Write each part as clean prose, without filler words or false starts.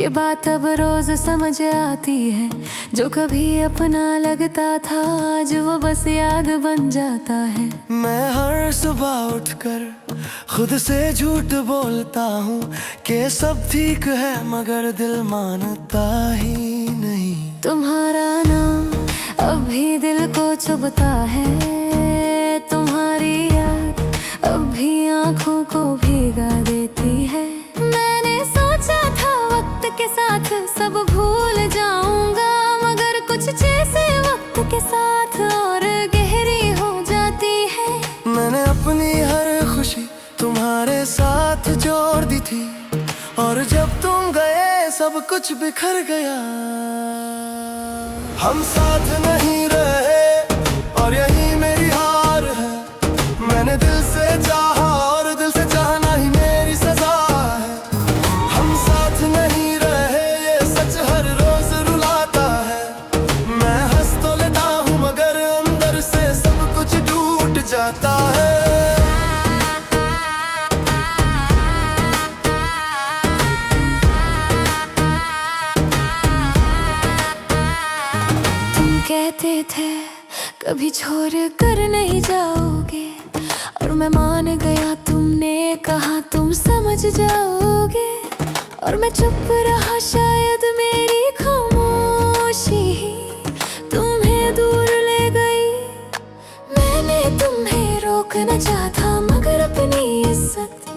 ये बात अब रोज समझ आती है। जो कभी अपना लगता था आज वो बस याद बन जाता है। मैं हर सुबह उठकर खुद से झूठ बोलता हूँ कि सब ठीक है, मगर दिल मानता ही नहीं। तुम्हारा नाम अब भी दिल को चुभता है, तुम्हारी याद अब भी आँखों को भीगा देती है। मैंने सोचा था वक्त के साथ सब भूल जाऊंगा, मगर कुछ चीजें वक्त के साथ और गहरी हो जाती है। मैंने अपनी हर खुशी तुम्हारे साथ जोड़ दी थी, और जब तुम गए सब कुछ बिखर गया। हम साथ नहीं रहे और यही मेरी हार है। मैंने दिल से चाहा और दिल से चाहना ही मेरी सजा है। हम साथ नहीं रहे ये सच हर रोज रुलाता है। मैं हंस तो लेता हूँ मगर अंदर से सब कुछ टूट जाता है। कहते थे कभी छोड़ कर नहीं जाओगे, और मैं मान गया, तुमने कहा तुम समझ जाओगे। और मैं चुप रहा, शायद मेरी खामोशी ही तुम्हें दूर ले गई। मैंने तुम्हें रोकना चाहा मगर अपनी इज्जत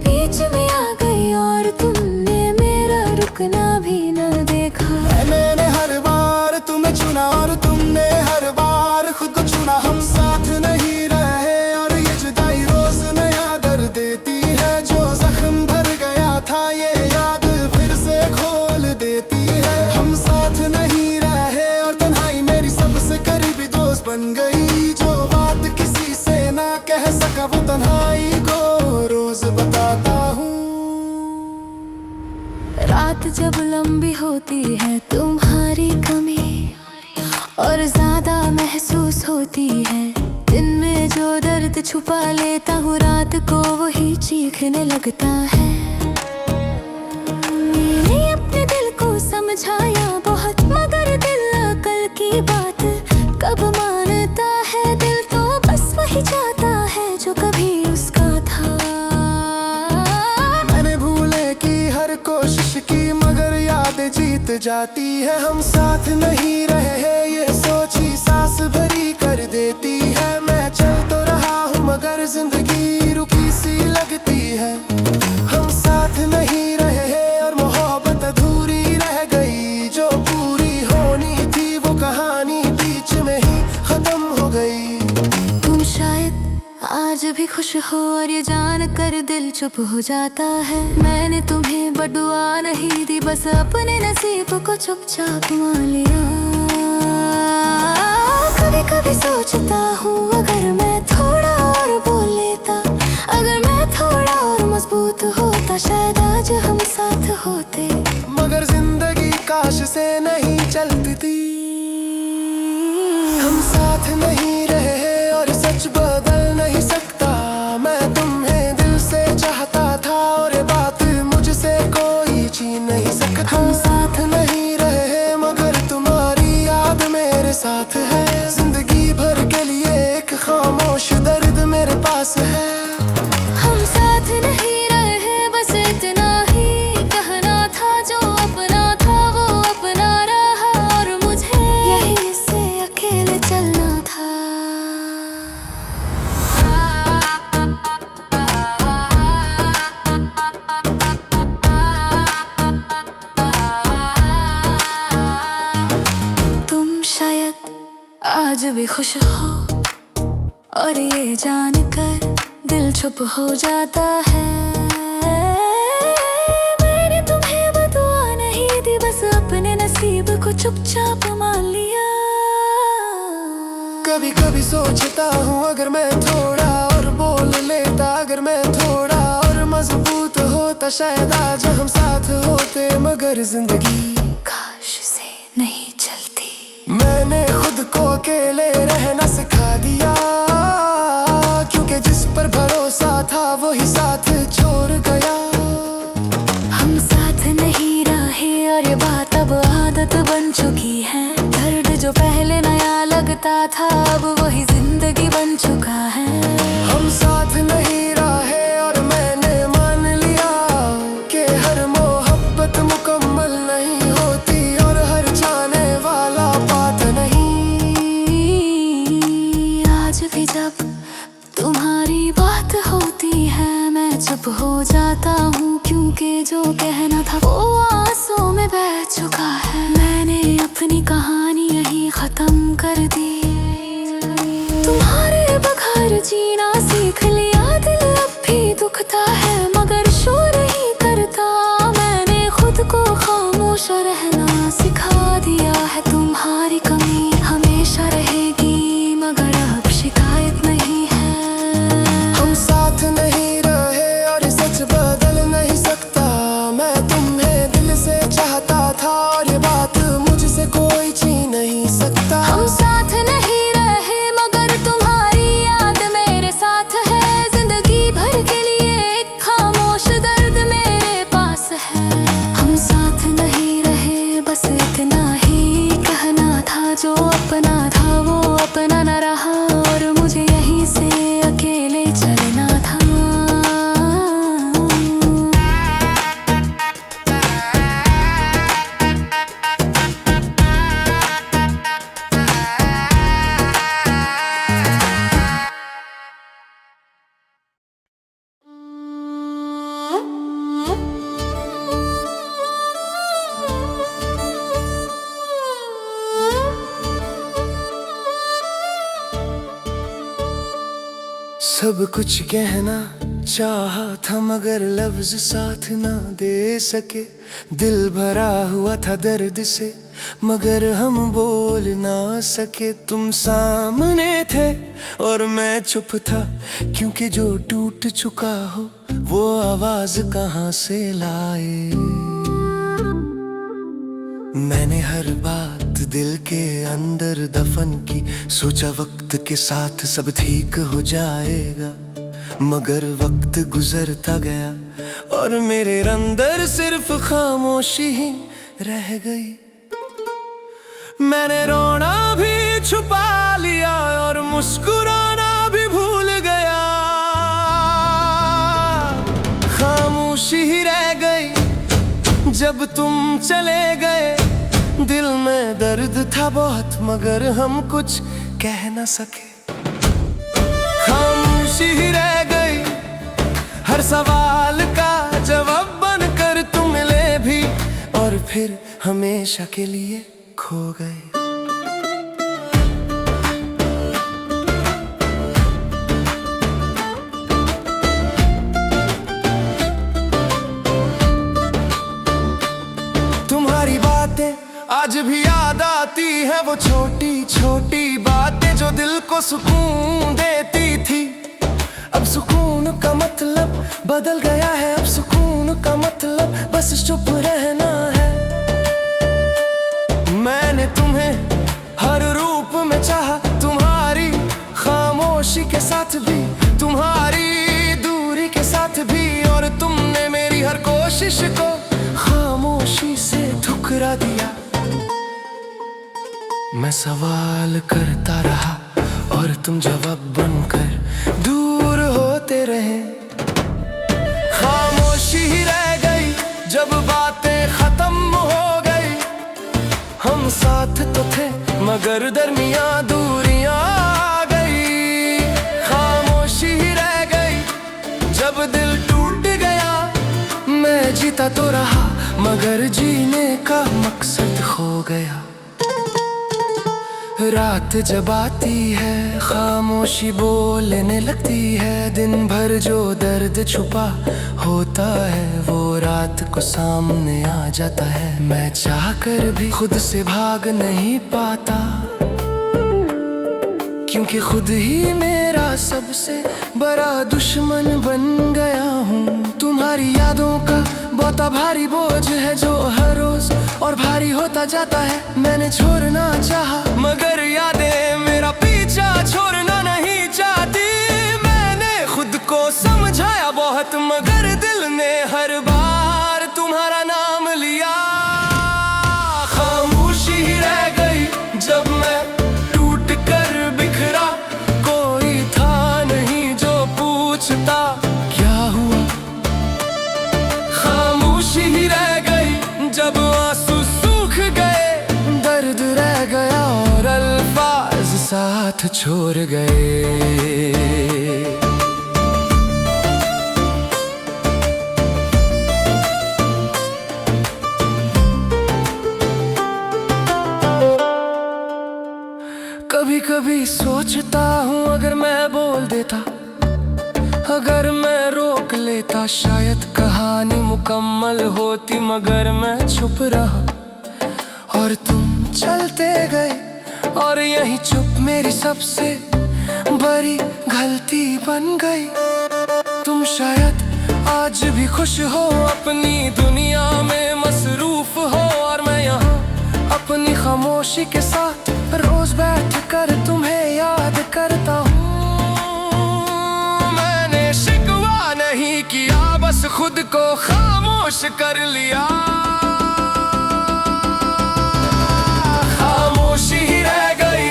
बीच में आ गई, और तुमने मेरा रुकना भी न देखा। मैंने हर बार तुम्हें चुना और तुमने हर बार खुद को चुना। हम साथ नहीं रहे और ये जुदाई रोज नया दर्द देती है। जो जख्म भर गया था ये याद फिर से खोल देती है। हम साथ नहीं रहे और तन्हाई मेरी सबसे करीबी दोस्त बन गई। जो बात किसी से ना कह सका वो तन्हाई को रोज बताता हूँ। रात जब लंबी होती है तुम्हारी कमी और ज्यादा महसूस होती है। दिन में जो दर्द छुपा लेता हूँ रात को वही चीखने लगता है। मैंने अपने दिल को समझाया बहुत, मगर दिल अकल की बात कब मानता है। दिल तो बस वही चाहता है जो कभी उसका था। मैंने भूले की हर कोशिश की मगर याद जीत जाती है। हम साथ नहीं रहे हैं ये सोची सांस भरी कर देती है। मैं चल तो रहा हूँ मगर जिंदगी रुकी सी लगती है। हम साथ नहीं रहे हैं और मोहब्बत अधूरी रह गई। जो पूरी होनी थी वो कहानी बीच में ही खत्म हो गई। तुम शायद आज भी खुश हो और ये जान कर दिल चुप हो जाता है। मैंने तुम्हें बदुआ नहीं दी, बस अपने नसीब को चुपचाप मान लिया। कभी कभी सोचता हूँ अगर मैं थोड़ा और बोल लेता, अगर मैं थोड़ा और मजबूत होता, शायद आज हम साथ होते। मगर जिंदगी काश से नहीं चलती थी। हम साथ नहीं रहे और सच बदल नहीं सकता। मैं तुम्हें दिल से चाहता था और ये बात मुझसे कोई छीन नहीं सकता। हम साथ नहीं रहे मगर तुम्हारी याद मेरे साथ है। जिंदगी भर के लिए एक खामोश दर्द मेरे पास है। हम साथ नहीं रहे बस इतना ही कहना था। जो अपना था वो अपना रहा और मुझे यहीं से अकेले चलना था। तुम शायद आज भी खुश हो और ये जानकर दिल चुप हो जाता है। मैंने तुम्हें बदुआ नहीं दी, बस अपने नसीब को चुपचाप मान लिया। कभी कभी सोचता हूँ अगर मैं थोड़ा और बोल लेता, अगर मैं थोड़ा और मजबूत होता, शायद आज हम साथ होते। मगर जिंदगी काश से नहीं चलती। मैंने खुद को अकेले रहना सिखा दिया, क्योंकि जिस पर भरोसा था वही साथ छोड़ गया। हम साथ नहीं रहे आदत बन चुकी है। दर्द जो पहले नया लगता था अब वही जिंदगी बन चुका है। हम साथ नहीं रहे और मैंने मान लिया कि हर मोहब्बत मुकम्मल नहीं होती और हर जाने वाला बात नहीं। आज भी जब तुम्हारी बात होती है मैं चुप हो जाता हूँ, क्योंकि जो कहना था वो आंसू में बह चुका है। मैंने अपनी कहानी यही खत्म कर दी। तुम्हारे बगैर जीना सीख लिया, दिल अब भी दुखता है मगर शो नहीं करता। मैंने खुद को खामोश रहना सिखा दिया है। तुम्हारी कमी हमेशा रहेगी मगर अब शिकायत नहीं है। हम साथ नहीं रहे और सच बदल नहीं सकता। मैं तुम्हें दिल से चाहता था और ये बात मुझसे कोई छीन नहीं सकता। हम साथ नहीं रहे मगर तुम्हारी याद मेरे साथ है। जिंदगी भर के लिए एक खामोश दर्द मेरे पास है। हम साथ नहीं रहे बस इतना ही कहना था, जो अपना था वो अपना न रहा और मुझे यहीं से अकेले चलना था। सब कुछ कहना चाहा था मगर लफ्ज साथ ना दे सके। दिल भरा हुआ था दर्द से मगर हम बोल ना सके। तुम सामने थे और मैं चुप था, क्योंकि जो टूट चुका हो वो आवाज कहाँ से लाए। मैंने हर बात दिल के अंदर दफन की, सोचा वक्त के साथ सब ठीक हो जाएगा। मगर वक्त गुजरता गया और मेरे अंदर सिर्फ खामोशी ही रह गई। मैंने रोना भी छुपा लिया और मुस्कुराना भी भूल गया। खामोशी ही रह गई जब तुम चले गए। दिल में दर्द था बहुत मगर हम कुछ कह न सके। खामोशी ही रह गई हर सवाल का जवाब बनकर तुम मिले भी और फिर हमेशा के लिए खो गए। तुम्हारी बातें आज भी याद आती है, वो छोटी छोटी बातें जो दिल को सुकून देती थी। अब सुकून का मतलब बदल गया है, अब सुकून का मतलब बस चुप रहना है। मैंने तुम्हें हर रूप में चाहा, तुम्हारी खामोशी के साथ भी, तुम्हारी दूरी के साथ भी। और तुमने मेरी हर कोशिश को खामोशी से ठुकरा दिया। मैं सवाल करता रहा और तुम जवाब बनकर दूर होते रहे। खामोशी ही रह गई जब बातें खत्म हो गई। हम साथ तो थे मगर दरमियां दूरियां आ गई। खामोशी ही रह गई जब दिल टूट गया। मैं जीता तो रहा मगर जीने का मकसद खो गया। रात जब आती है खामोशी बोलने लगती है। दिन भर जो दर्द छुपा होता है वो रात को सामने आ जाता है। मैं चाहकर भी खुद से भाग नहीं पाता, क्योंकि खुद ही मेरा सबसे बड़ा दुश्मन बन गया हूँ। तुम्हारी यादों का बहुत भारी बोझ है जो हर रोज और भारी होता जाता है। मैंने छोड़ना चाहा मगर यादें मेरा पीछा छोड़ना नहीं चाहती। मैंने खुद को समझाया बहुत मगर दिल ने हर बार तुम्हारा नाम लिया। खामोश साथ छोड़ गए। कभी कभी सोचता हूँ अगर मैं बोल देता, अगर मैं रोक लेता, शायद कहानी मुकम्मल होती, मगर मैं चुप रहा और तुम चलते गए। और यही चुप मेरी सबसे बड़ी गलती बन गई। तुम शायद आज भी खुश हो, अपनी दुनिया में मसरूफ हो, और मैं यहाँ अपनी खामोशी के साथ रोज बैठ कर तुम्हें याद करता हूँ। मैंने शिकवा नहीं किया, बस खुद को खामोश कर लिया। खामोशी ही रह गई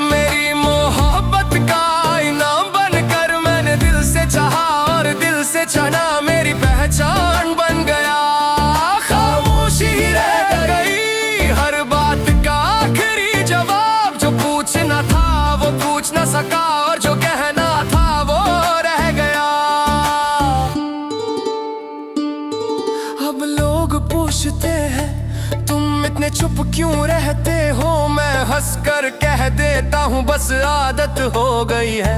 मेरी मोहब्बत का आईना बनकर। मैंने दिल से चाहा और दिल से चना मेरी पहचान बन गया। खामोशी ही रह गई हर बात का आखिरी जवाब, जो पूछना था वो पूछ ना सका, और जो कहना था वो रह गया। अब लोग पूछते हैं तुम इतने चुप क्यों रहते हो, मैं हंस कर कह देता हूँ बस आदत हो गई है।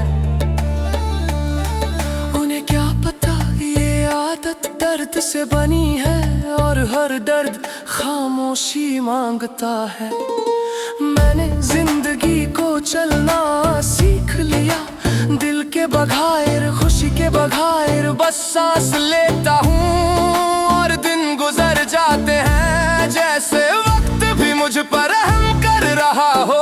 उन्हें क्या पता ये आदत दर्द से बनी है, और हर दर्द खामोशी मांगता है। मैंने जिंदगी को चलना सीख लिया, दिल के बघायर खुशी के बघायर, बस सांस लेता हूँ और दिन गुजर जाते हैं, जैसे वक्त भी मुझ पर रहम कर रहा हो।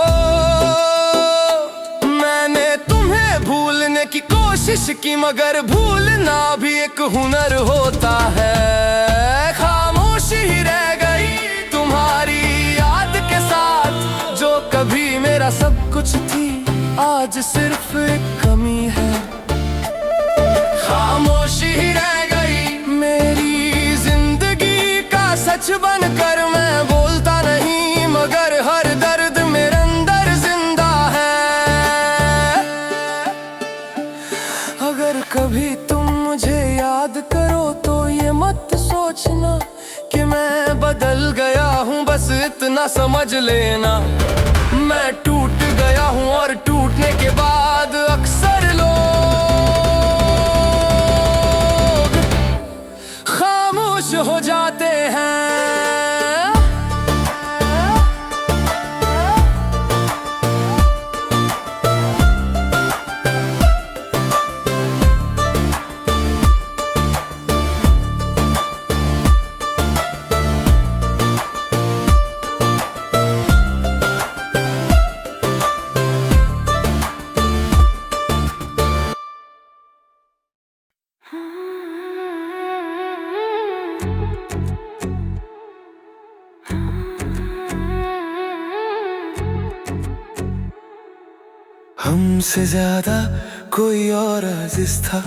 मैंने तुम्हें भूलने की कोशिश की, मगर भूलना भी एक हुनर होता है। खामोशी ही रह गई तुम्हारी याद के साथ, जो कभी मेरा सब कुछ थी, आज सिर्फ एक कमी है। खामोशी ही रह गई मेरी जिंदगी का सच बनकर। मैं बोलता नहीं मगर हर दर्द मेरे अंदर जिंदा है। अगर कभी तुम मुझे याद करो तो ये मत सोचना कि मैं बदल गया हूँ, बस इतना समझ लेना मैं टूट गया हूँ, और टूटने के बाद अक्सर लोग खामोश हो जाते हैं। हमसे ज्यादा कोई और अजीज था,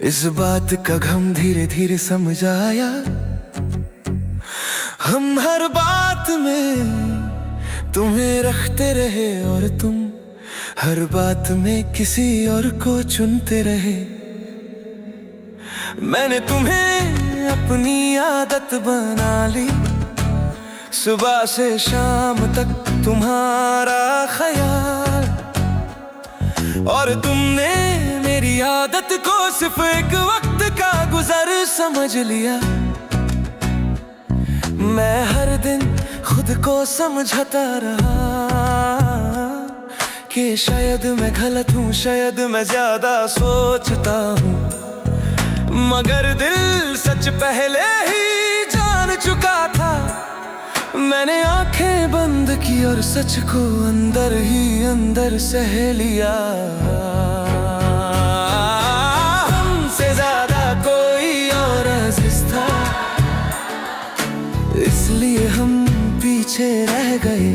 इस बात का गम धीरे धीरे समझ आया। हम हर बात में तुम्हें रखते रहे, और तुम हर बात में किसी और को चुनते रहे। मैंने तुम्हें अपनी आदत बना ली, सुबह से शाम तक तुम्हारा ख्याल, और तुमने मेरी आदत को सिर्फ एक वक्त का गुजर समझ लिया। मैं हर दिन खुद को समझाता रहा कि शायद मैं गलत हूँ, शायद मैं ज्यादा सोचता हूँ, मगर दिल सच पहले ही जान चुका था। मैंने आंखें बंद की और सच को अंदर ही अंदर सह लिया। हमसे ज्यादा कोई और अजीज था, इसलिए हम पीछे रह गए।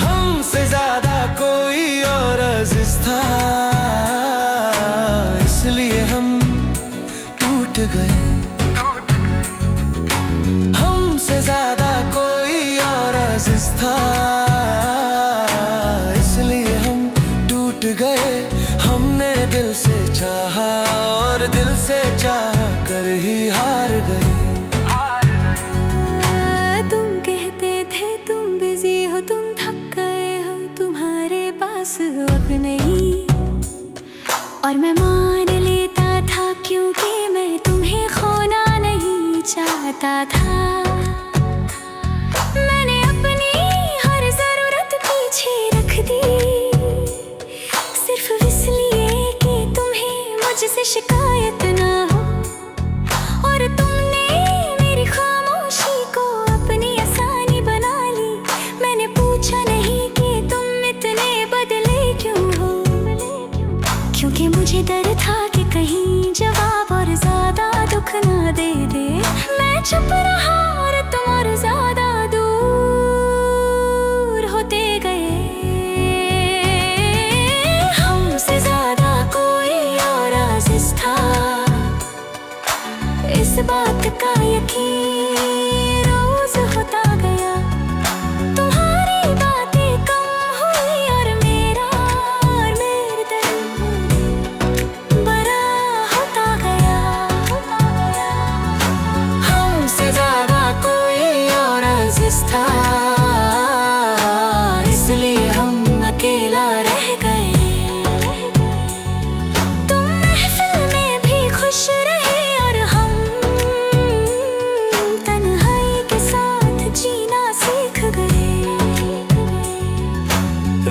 हमसे ज्यादा कोई और अजीज था, इसलिए हम टूट गए। हमसे ज्यादा कोई और अजीज था, राज था, इसलिए हम अकेला रह गए। तुम महफिल में भी खुश रहे और हम तन्हाई के साथ जीना सीख गए।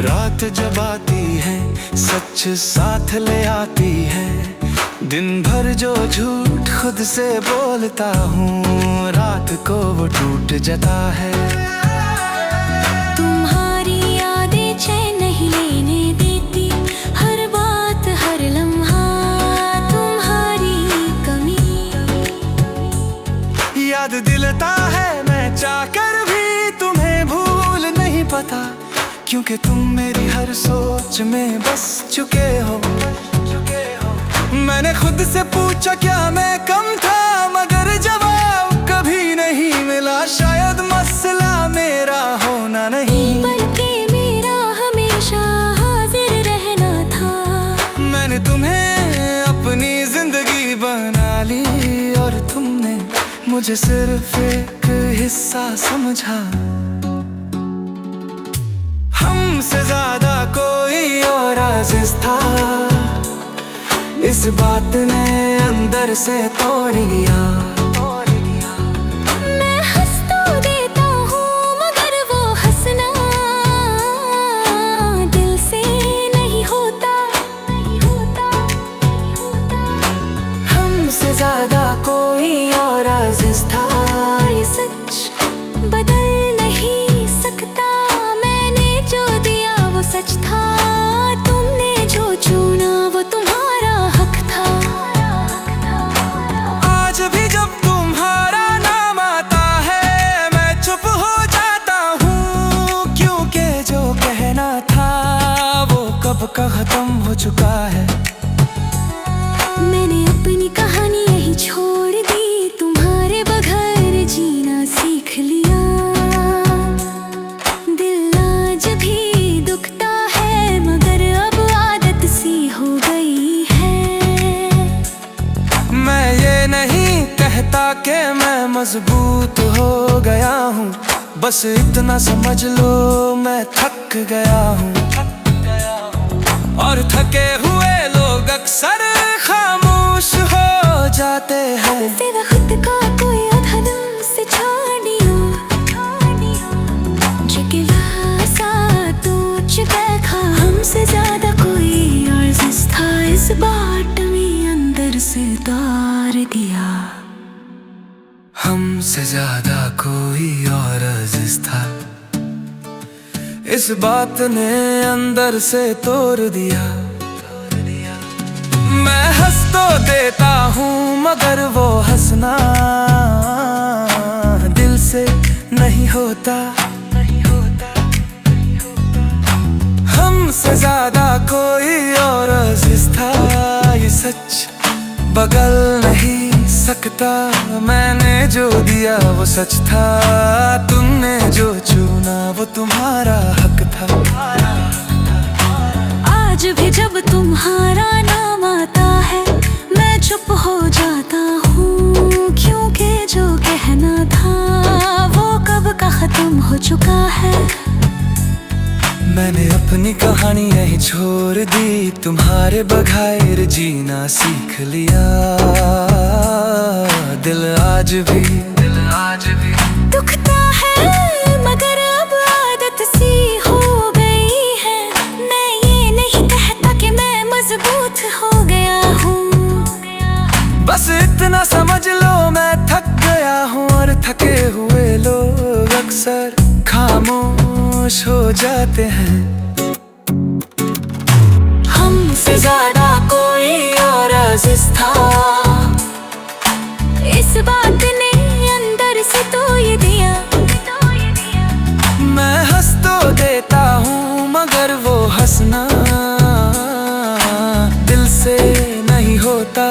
रात जब आती है सच साथ ले आती है, दिन भर जो झूठ खुद से बोलता हूँ, रात को वो टूट जाता है। तुम्हारी यादें चैन नहीं लेने देती, हर बात हर लम्हा तुम्हारी कमी याद दिलाता है, मैं चाहकर भी तुम्हें भूल नहीं पाता, क्योंकि तुम मेरी हर सोच में बस चुके हो। मैंने खुद से पूछा क्या मैं कम था, मगर जवाब कभी नहीं मिला। शायद मसला मेरा होना नहीं, बल्कि मेरा हमेशा हाजिर रहना था। मैंने तुम्हें अपनी जिंदगी बना ली और तुमने मुझे सिर्फ एक हिस्सा समझा। हमसे ज्यादा कोई और अजीज था, इस बात ने अंदर से तोड़ दिया। मैं हंस तो देता हूँ मगर वो हंसना दिल से नहीं होता। हमसे ज्यादा कोई और अजीज था, ये सच बदल नहीं सकता। मैंने जो दिया वो सच था, तुमने जो चुना वो तुम्हारा हक था। आज भी जब तुम्हारा नाम आता है मैं चुप हो जाता हूँ, क्योंकि जो कहना था वो कब का खत्म हो चुका है। मैंने अपनी कहानी यही छोड़ दी, तुम्हारे बगैर जीना सीख लिया। दिल आज भी दुखता है मगर अब आदत सी हो गई है। मैं ये नहीं कहता कि मैं मजबूत हो गया हूँ, बस इतना समझ लो मैं थक गया हूँ। और थके हुए लोग अक्सर खामोश हो जाते हैं। तेरा खुद का कोई आधा दिल से छाड़ियो, झुकेला सा तू देखा। हमसे ज्यादा कोई और जिस था, इस बाट में अंदर से तार दिया। हमसे ज्यादा कोई और अजीज था, इस बात ने अंदर से तोड़ दिया। मैं हंस तो देता हूँ मगर वो हंसना दिल से नहीं होता। हमसे ज्यादा कोई और अजीज था, ये सच बदल नहीं सकता। मैंने जो दिया वो सच था, तुमने जो चुना वो तुम्हारा हक था। आज भी जब तुम्हारा नाम आता है मैं चुप हो जाता हूँ, क्योंकि जो कहना था वो कब का खत्म हो चुका है। मैंने अपनी कहानी यही छोड़ दी, तुम्हारे बगैर जीना सीख लिया। दिल आज भी दुखता है मगर अब आदत सी हो गई है। मैं ये नहीं कहता कि मैं मजबूत हो गया हूँ, बस इतना समझ लो मैं थक गया हूँ। और थके हुए लोग अक्सर खामोश हो जाते हैं। हमसे ज्यादा कोई और अजीज था, इस बात ने अंदर से तो ये दिया। मैं हंस तो देता हूँ मगर वो हंसना दिल से नहीं होता।